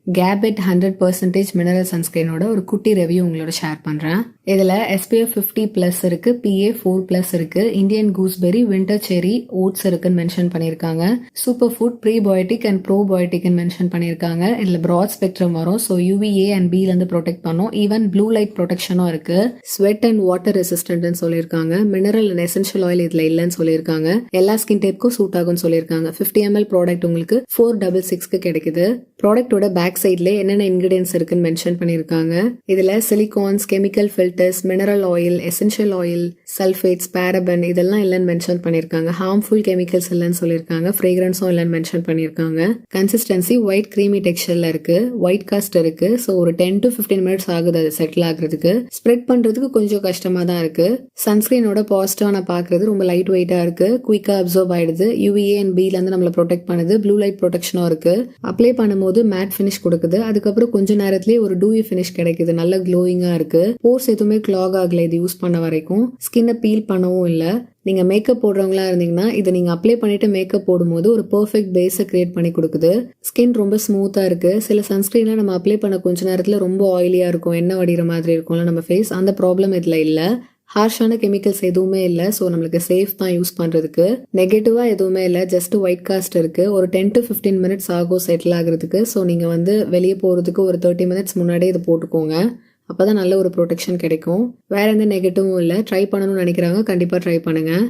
கேபெட் 100% mineral சன்ஸ்கிரீனோட ஒரு குட்டி review உங்களோட ஷேர் பண்ணுறேன். இதில் SPF 50+ இருக்குது, PA 4+ இருக்குது, Indian gooseberry, winter cherry, oats இருக்குன்னு மென்ஷன் பண்ணியிருக்காங்க. சூப்பர் ஃபுட், ப்ரீபயோட்டிக் அண்ட் ப்ரோபயோட்டிக்னு மென்ஷன் பண்ணியிருக்காங்க. இதில் ப்ராட் ஸ்பெக்ட்ரம் வரும். ஸோ UVA அண்ட் Bலேருந்து ப்ரொடெக்ட் பண்ணும். ஈவன் ப்ளூ லைட் ப்ரொடெக்ஷனும் இருக்குது. ஸ்வெட் அண்ட் வாட்டர் ரெசிஸ்டன்ட்னு சொல்லியிருக்காங்க. மினரல் அண்ட் எசென்ஷியல் ஆயில் இதில் இல்லைன்னு சொல்லியிருக்காங்க. எல்லா ஸ்கின் டைப்புக்கும் சூட் ஆகும்னு சொல்லியிருக்காங்க. 50 ml ப்ராடக்ட் உங்களுக்கு 466க்கு கிடைக்குது. ப்ராடக்டோட பேக் சைட்ல என்னென்ன இன்கிரிடியன்ஸ் இருக்குன்னு மென்ஷன் பண்ணியிருக்காங்க. இதுல silicones, chemical filters, mineral oil, essential oil, sulphates, paraben இதெல்லாம் இல்லைன்னு மென்ஷன் பண்ணியிருக்காங்க. ஹார்ம்ஃபுல் கெமிக்கல்ஸ் இல்லைன்னு சொல்லியிருக்காங்க. ஃப்ரேக்ரன்ஸும் இல்லைன்னு மென்ஷன் பண்ணியிருக்காங்க. கன்சிஸ்டன்சி ஒயிட் கிரீமி டெக்ஸ்சர்ல இருக்கு. ஒயிட் காஸ்ட் இருக்கு. ஸோ ஒரு 10 to 15 minutes ஆகுது அது செட்டில் ஆகுறதுக்கு. ஸ்ப்ரெட் பண்றதுக்கு கொஞ்சம் கஷ்டமா தான் இருக்கு. சன்ஸ்கிரீனோட பாசிட்டிவா நான் பாக்குறது ரொம்ப லைட் வெயிட்டா இருக்கு. குயிக்கா அப்சர்வ் ஆயிடுது. UVA அண்ட் Bல இருந்து நம்மள ப்ரொடெக்ட் பண்ணுது. ப்ளூ லைட் ப்ரொடெக்ஷனும் இருக்கு. அப்ளை பண்ணும்போது மேட் ஃபினிஷ் கொடுக்குது. அதுக்கப்புறம் கொஞ்ச நேரத்திலேயே ஒரு டூயி ஃபினிஷ் கிடைக்குது. நல்ல க்ளோயிங்கா இருக்கு. போர்ஸ் எதுவுமே கிளாக் ஆகல இது யூஸ் பண்ண வரைக்கும். ஸ்கின்னை பீல் பண்ணவும் இல்லை. நீங்க மேக்கப் போடுறவங்களா இருந்தீங்கன்னா இதை நீங்க அப்ளை பண்ணிட்டு மேக்கப் போடும்போது ஒரு பெர்ஃபெக்ட் பேஸை கிரியேட் பண்ணி கொடுக்குது. ஸ்கின் ரொம்ப ஸ்மூத்தா இருக்கு. சில சன்ஸ்கிரீன்ல நம்ம அப்ளை பண்ண கொஞ்ச நேரத்துல ரொம்ப ஆயிலியா இருக்கும், எண்ணெய் வடிகிற மாதிரி இருக்கும்ல நம்ம ஃபேஸ். அந்த ப்ராப்ளம் இதுல இல்ல. ஹார்ஷான கெமிக்கல்ஸ் எதுவுமே இல்லை. ஸோ நம்மளுக்கு சேஃப் தான் யூஸ் பண்ணுறதுக்கு. நெகட்டிவாக எதுவுமே இல்லை. ஜஸ்ட் ஒயிட் காஸ்ட் இருக்குது. ஒரு 10 to 15 minutes ஆகும் செட்டில் ஆகுறதுக்கு. ஸோ நீங்கள் வெளியே போகிறதுக்கு ஒரு 30 minutes முன்னாடியே இதை போட்டுக்கோங்க. அப்போ தான் நல்ல ஒரு ப்ரொடெக்ஷன் கிடைக்கும். வேற எந்த நெகட்டிவும் இல்லை. ட்ரை பண்ணணும்னு நினைக்கிறாங்க, கண்டிப்பாக ட்ரை பண்ணுங்கள்.